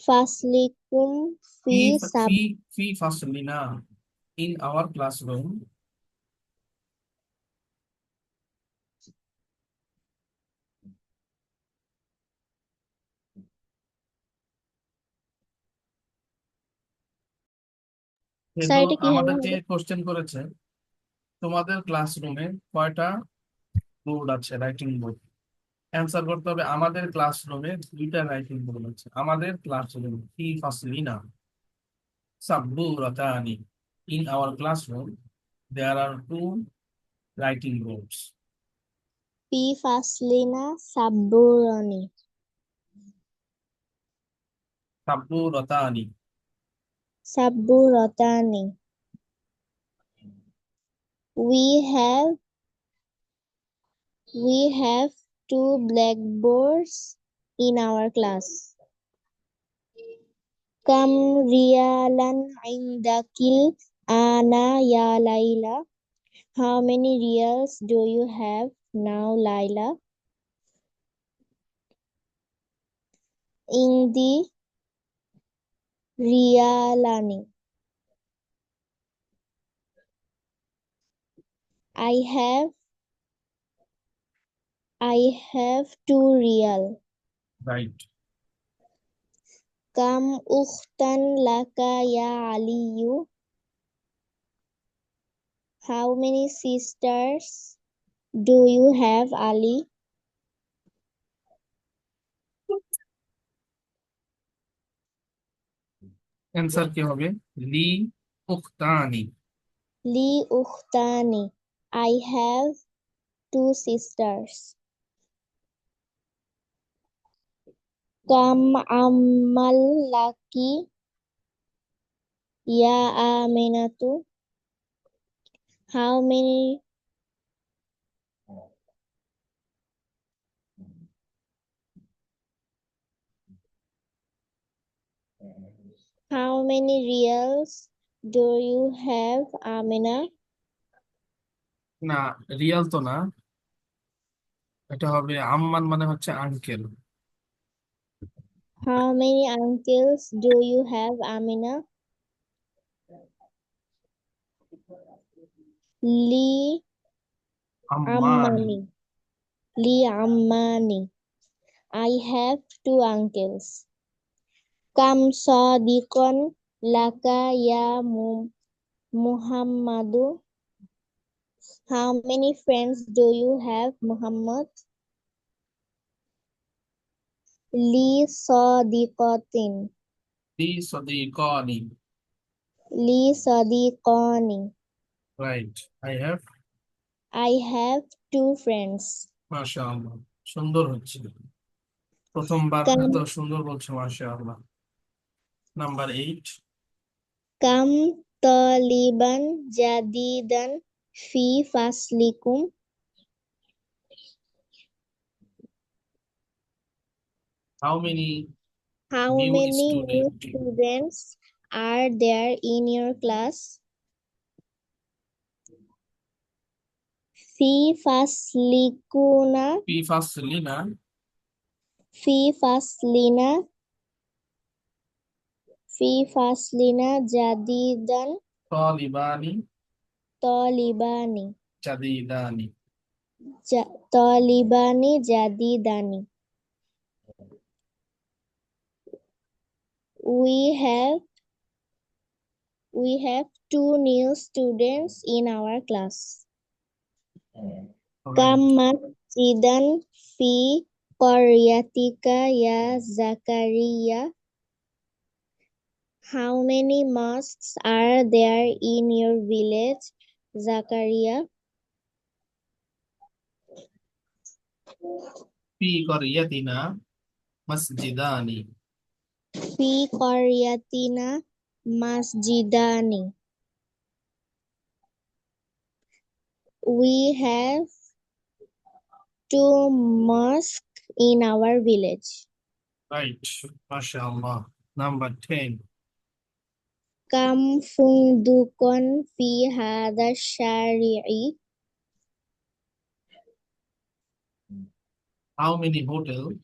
fi ফি sab. ফি ফি ফাসলিনা, in our classroom. যেহেতু sir এটা কিভাবে আমাদেরকে হবে? Question করেছে তোমাদের ক্লাসরুমে কয়টা বোর্ড আছে, রাইটিং বোর্ড। অ্যান্সার করতে হবে আমাদের ক্লাসরুমে দুইটা রাইটিং বোর্ড আছে। আমাদের ক্লাসরুম ফি ফাসলিনা সাব্বুরাতানি, in our classroom There are two writing boards. P Faslina Saburoni. Sabburatani. Saburotani. We have two blackboards in our class. Kam riyalan indakil ana ya Laila? How many reals do you have now, Laila? Indi riyalani. I have 2 real. Right. Kam ukhtan laka ya Aliyu? How many sisters do you have, Ali? Answer কি হবে? লি উখতানি। Li ukhtani. I have 2 sisters. Kam ammal laki ya Aminatu? How many reals do you have, Amina? না, Real তো না, এটা হবে আম্মান মানে হচ্ছে uncle. How many uncles do you have, Amina? Li আম্মানি। ammani. Li ammani. I have 2 uncles. Kam sadiqan laka ya Muhammadu? How many friends do you have, Muhammad? Li sadiqatin. লি সদিকানি। Li sadiqani. Right. I I have 2 friends. মাশাআল্লাহ, সুন্দর হচ্ছে। প্রথমবার Kam এত সুন্দর বলছে, মাশাআল্লাহ। Number 8। Kam taliban jadidan fi faslikum? How many How new many new student? students are there in your class? Fi faslikuna Fi faslina fi faslina jadidan talibani talibani jadidani. talibani jadidani. We have 2 new students in our class. Kam Right. masjidan fi qaryatika ya Zakaria? How many mosques are there in your village, Zakaria? Fi qaryatina masjidani. Fi qaryatina masjidani. We have 2 mosques in our village. Right. MashaAllah. Number 10. Kam fundukon fi hadha syari'i? How many hotels?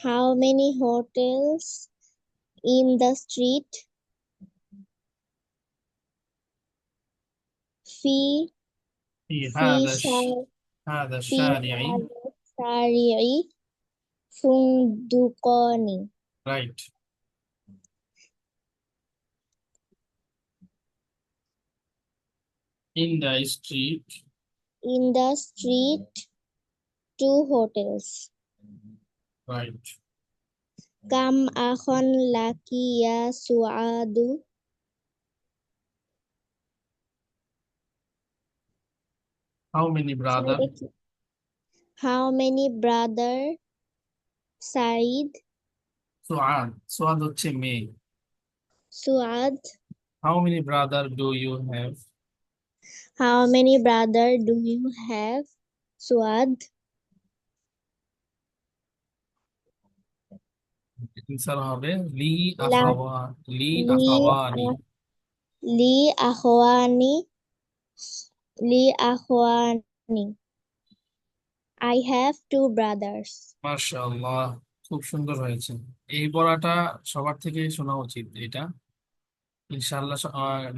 How many hotels in the street? Fi في fi هذا syar- fi الشارع. hadha syari'i fundukoni. Right. In the street. In the street, 2 hotels. Right. Kam akhon laki ya Su'adu? How many sir brother? এটা কি? How many brother Said, সুআদ। সুআদ হচ্ছে মেয়ে। Suad? How many brother do you have? How many brother do you have, Suad? Answer হবে লি La আখাওয়া Li li আখাওয়ানি। ah- li akhwani li akhwani. I have two brothers. মাশাআল্লাহ, খুব সুন্দর হয়েছে। এই পড়াটা সবার থেকে শোনা উচিত এটা, ইনশাআল্লাহ।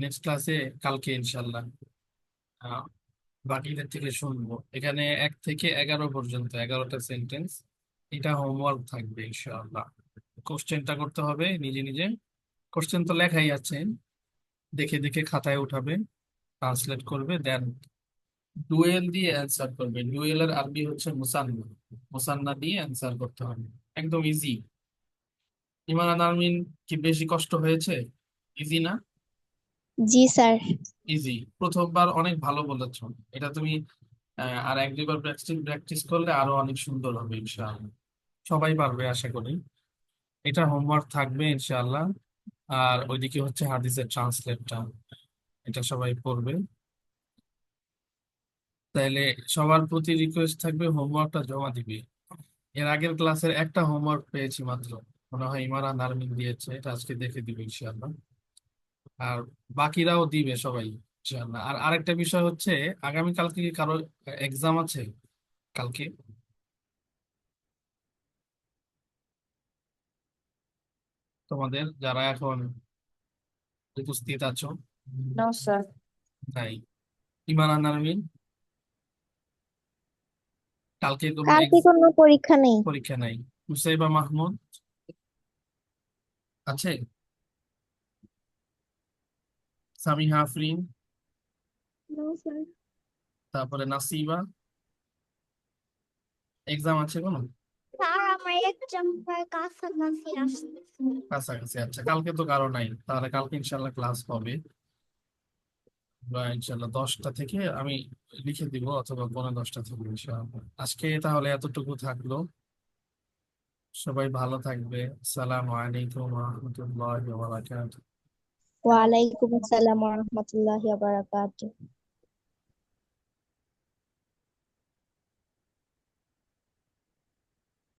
নেক্সট ক্লাসে কালকে ইনশাআল্লাহ আহ, বাকিদের থেকে শুনবো। এখানে 1 থেকে 11 পর্যন্ত 11টা সেন্টেন্স, এটা হোমওয়ার্ক থাকবে ইনশাআল্লাহ। কোশ্চেনটা করতে হবে নিজে নিজে। কোশ্চেন তো লেখাই আছে, দেখে দেখে খাতায় উঠাবে, ট্রান্সলেট করবে, দেন ডুয়েল দিয়ে অ্যান্সার করবে। ডুয়েলের আরবি হচ্ছে মুসান্না। মুসান্না দিয়ে অ্যান্সার করতে হবে, একদম ইজি। ইমান আরমিন, কি বেশি কষ্ট হয়েছে? ইজি না? জি স্যার। ইজি। প্রথমবার অনেক ভালো বলেছো। এটা তুমি আর 1-2 বার প্র্যাকটিস প্র্যাকটিস করলে আরো অনেক সুন্দর হবে ইনশাআল্লাহ। সবাই পারবে আশা করি। এটা হোমওয়ার্ক থাকবে ইনশাআল্লাহ। আর ওইদিকে হচ্ছে হাদিসের ট্রান্সলেটটা, এটা সবাই পড়বে। তাইলে সবার প্রতি রিকোয়েস্ট থাকবে হোমওয়ার্কটা জমা দিবে। এর আগের ক্লাসের একটা হোমওয়ার্ক পেয়েছি মাত্র, মনে হয় ইমারান আর্মিন দিয়েছে, এটা আজকে দেখে দিবে ইনশাআল্লাহ। আর বাকিরাও দিবে সবাই ইনশাআল্লাহ। আর আরেকটা বিষয় হচ্ছে, আগামী কালকে কি কারো এক্সাম আছে কালকে? তোমাদের যারা এখন উপস্থিত আছো? No, sir. নাই। ইমারান আর্মিন, কালকে কোনো কালকে কোনো পরীক্ষা নেই। পরীক্ষা নাই। মুসাইবা মাহমুদ আছে? Samiha Afrin, No, sir. তারপরে নাসিবা, এক্সাম আছে কোনো? স্যার আমার এক্সাম প্রায় কাছাকাছি আসছে। কাছাকাছি। আচ্ছা, কালকে তো কারো নাই, তাহলে কালকে ইনশাল্লাহ ক্লাস হবে। বা ইনশাল্লাহ 10টা থেকে আমি লিখে দিব, অথবা 10:45 থেকে ইনশাআল্লাহ। আজকে তাহলে এতটুকু থাকলো। সবাই ভালো থাকবে। আসসালামু আলাইকুম ওয়া রাহমাতুল্লাহি ওয়া বারাকাতুহু। ওয়ালাইকুম আসসালাম ওয়া রাহমাতুল্লাহি ওয়া বারাকাতুহু।